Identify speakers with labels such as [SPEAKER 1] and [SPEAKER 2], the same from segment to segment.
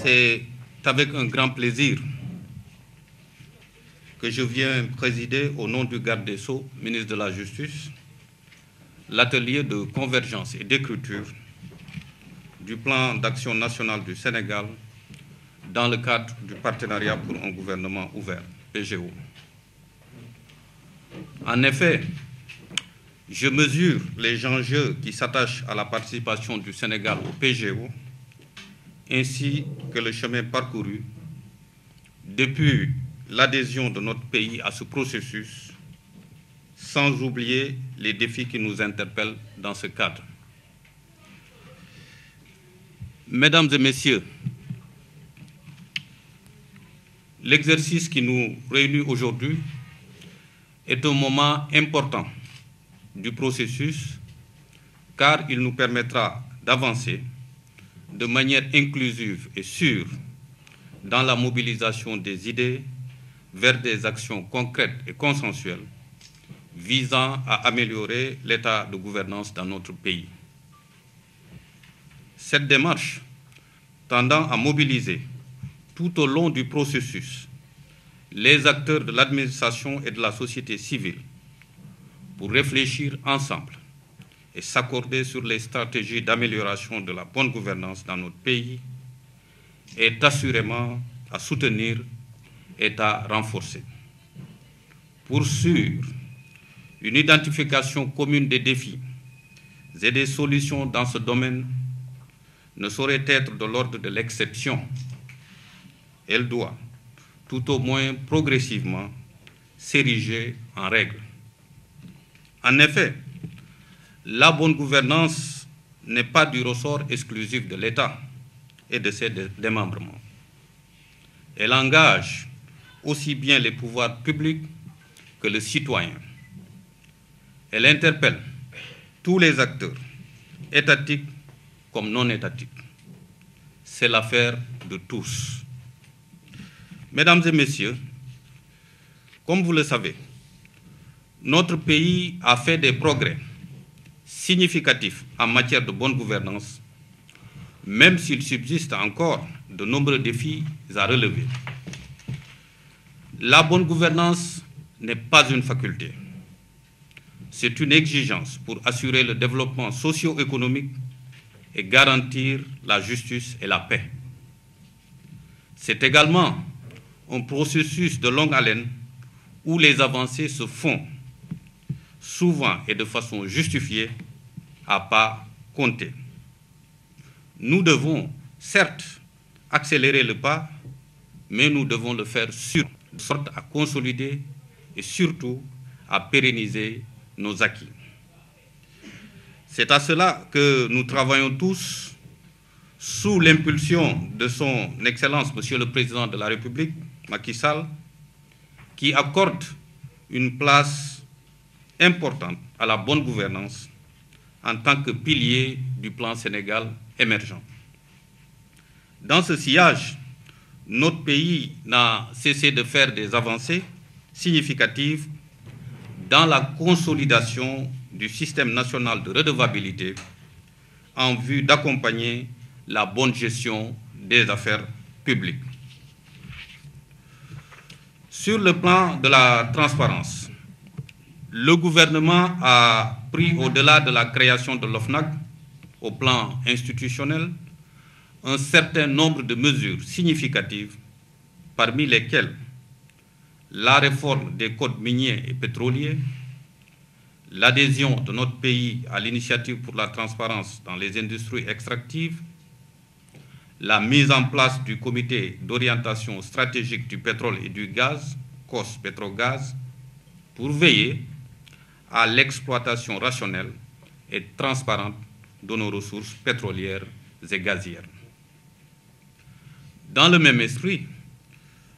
[SPEAKER 1] C'est avec un grand plaisir que je viens présider au nom du garde des Sceaux, ministre de la Justice, l'atelier de convergence et d'écriture du plan d'action national du Sénégal dans le cadre du partenariat pour un gouvernement ouvert, PGO. En effet, je mesure les enjeux qui s'attachent à la participation du Sénégal au PGO, ainsi que le chemin parcouru depuis l'adhésion de notre pays à ce processus, sans oublier les défis qui nous interpellent dans ce cadre. Mesdames et messieurs, l'exercice qui nous réunit aujourd'hui est un moment important du processus car il nous permettra d'avancer de manière inclusive et sûre dans la mobilisation des idées vers des actions concrètes et consensuelles visant à améliorer l'état de gouvernance dans notre pays. Cette démarche tendant à mobiliser tout au long du processus les acteurs de l'administration et de la société civile pour réfléchir ensemble et s'accorder sur les stratégies d'amélioration de la bonne gouvernance dans notre pays est assurément à soutenir et à renforcer. Poursuivre une identification commune des défis et des solutions dans ce domaine ne saurait être de l'ordre de l'exception. Elle doit, tout au moins progressivement, s'ériger en règle. En effet, la bonne gouvernance n'est pas du ressort exclusif de l'État et de ses démembrements. Elle engage aussi bien les pouvoirs publics que le citoyen. Elle interpelle tous les acteurs, étatiques comme non étatiques. C'est l'affaire de tous. Mesdames et messieurs, comme vous le savez, notre pays a fait des progrès significatifs en matière de bonne gouvernance, même s'il subsiste encore de nombreux défis à relever. La bonne gouvernance n'est pas une faculté. C'est une exigence pour assurer le développement socio-économique et garantir la justice et la paix. C'est également un processus de longue haleine où les avancées se font, souvent et de façon justifiée, à pas compter. Nous devons, certes, accélérer le pas, mais nous devons le faire de sorte à consolider et surtout à pérenniser nos acquis. C'est à cela que nous travaillons tous sous l'impulsion de son Excellence, Monsieur le Président de la République, Macky Sall, qui accorde une place importante à la bonne gouvernance en tant que pilier du plan Sénégal émergent. Dans ce sillage, notre pays n'a cessé de faire des avancées significatives dans la consolidation du système national de redevabilité en vue d'accompagner la bonne gestion des affaires publiques. Sur le plan de la transparence, le gouvernement a pris, au-delà de la création de l'OFNAC, au plan institutionnel, un certain nombre de mesures significatives, parmi lesquelles la réforme des codes miniers et pétroliers, l'adhésion de notre pays à l'initiative pour la transparence dans les industries extractives, la mise en place du comité d'orientation stratégique du pétrole et du gaz, COS Pétrogaz, pour veiller à l'exploitation rationnelle et transparente de nos ressources pétrolières et gazières. Dans le même esprit,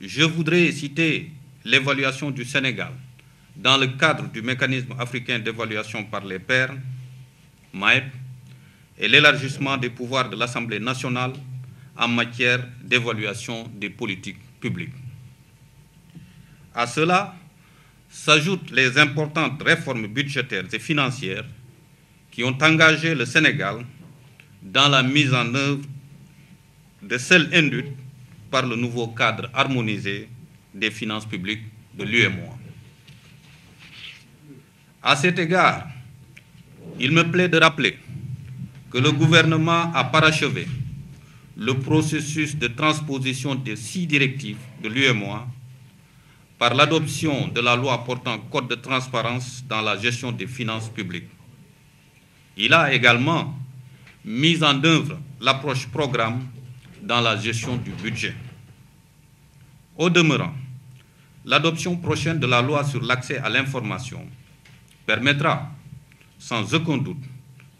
[SPEAKER 1] je voudrais citer l'évaluation du Sénégal dans le cadre du mécanisme africain d'évaluation par les pairs, MAEP, et l'élargissement des pouvoirs de l'Assemblée nationale en matière d'évaluation des politiques publiques. À cela s'ajoutent les importantes réformes budgétaires et financières qui ont engagé le Sénégal dans la mise en œuvre de celle induite par le nouveau cadre harmonisé des finances publiques de l'UEMOA. À cet égard, il me plaît de rappeler que le gouvernement a parachevé le processus de transposition des 6 directives de l'UEMOA par l'adoption de la loi portant code de transparence dans la gestion des finances publiques. Il a également mis en œuvre l'approche programme dans la gestion du budget. Au demeurant, l'adoption prochaine de la loi sur l'accès à l'information permettra, sans aucun doute,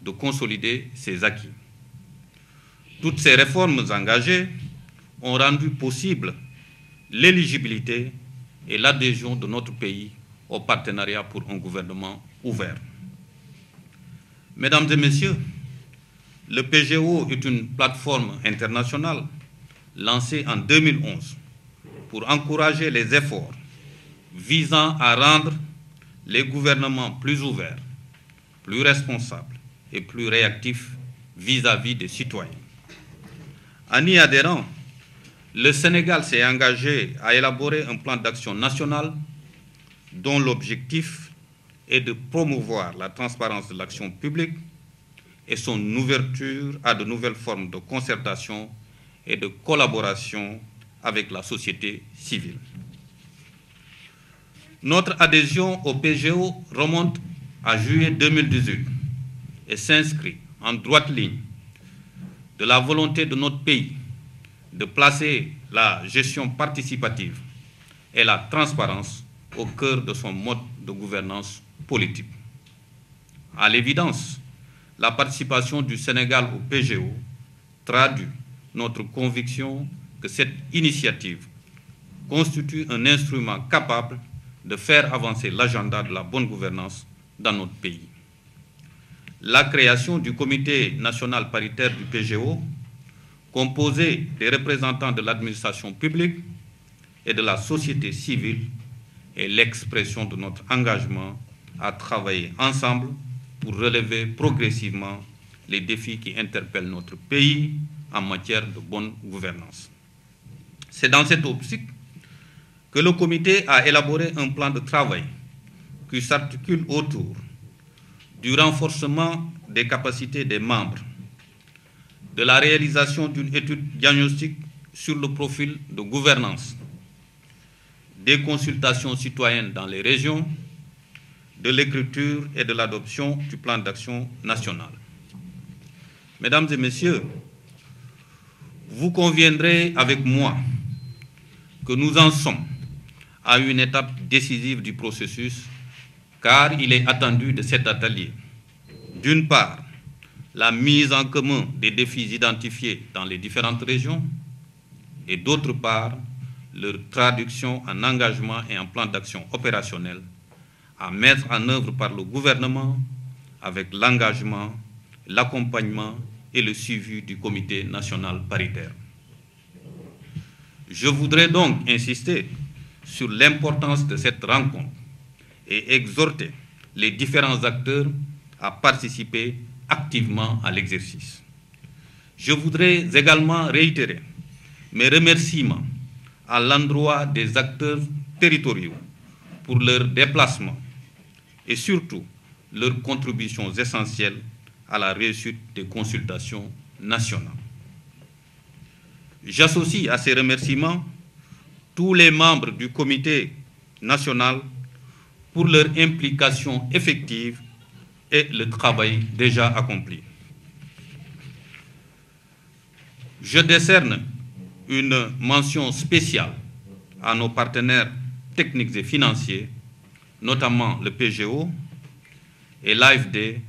[SPEAKER 1] de consolider ces acquis. Toutes ces réformes engagées ont rendu possible l'éligibilité et l'adhésion de notre pays au partenariat pour un gouvernement ouvert. Mesdames et messieurs, le PGO est une plateforme internationale lancée en 2011 pour encourager les efforts visant à rendre les gouvernements plus ouverts, plus responsables et plus réactifs vis-à-vis des citoyens. En y adhérant, le Sénégal s'est engagé à élaborer un plan d'action national dont l'objectif est de promouvoir la transparence de l'action publique et son ouverture à de nouvelles formes de concertation et de collaboration avec la société civile. Notre adhésion au PGO remonte à juillet 2018 et s'inscrit en droite ligne de la volonté de notre pays de placer la gestion participative et la transparence au cœur de son mode de gouvernance politique. À l'évidence, la participation du Sénégal au PGO traduit notre conviction que cette initiative constitue un instrument capable de faire avancer l'agenda de la bonne gouvernance dans notre pays. La création du Comité national paritaire du PGO, composé des représentants de l'administration publique et de la société civile, est l'expression de notre engagement à travailler ensemble pour relever progressivement les défis qui interpellent notre pays en matière de bonne gouvernance. C'est dans cette optique que le comité a élaboré un plan de travail qui s'articule autour du renforcement des capacités des membres, de la réalisation d'une étude diagnostique sur le profil de gouvernance, des consultations citoyennes dans les régions, de l'écriture et de l'adoption du plan d'action national. Mesdames et messieurs, vous conviendrez avec moi que nous en sommes à une étape décisive du processus, car il est attendu de cet atelier, d'une part, la mise en commun des défis identifiés dans les différentes régions, et d'autre part, leur traduction en engagement et en plan d'action opérationnel à mettre en œuvre par le gouvernement avec l'engagement, l'accompagnement et le suivi du Comité national paritaire. Je voudrais donc insister sur l'importance de cette rencontre et exhorter les différents acteurs à participer activement à l'exercice. Je voudrais également réitérer mes remerciements à l'endroit des acteurs territoriaux pour leur déplacement et surtout leurs contributions essentielles à la réussite des consultations nationales. J'associe à ces remerciements tous les membres du comité national pour leur implication effective et le travail déjà accompli. Je décerne une mention spéciale à nos partenaires techniques et financiers, notamment le PGO et l'AFD,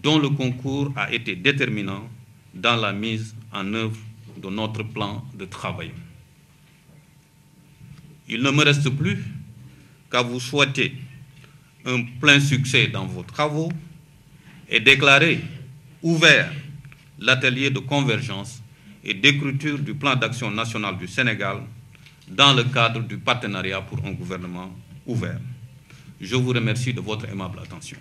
[SPEAKER 1] dont le concours a été déterminant dans la mise en œuvre de notre plan de travail. Il ne me reste plus qu'à vous souhaiter un plein succès dans vos travaux et déclarer ouvert l'atelier de convergence et d'écriture du plan d'action national du Sénégal dans le cadre du partenariat pour un gouvernement ouvert. Je vous remercie de votre aimable attention.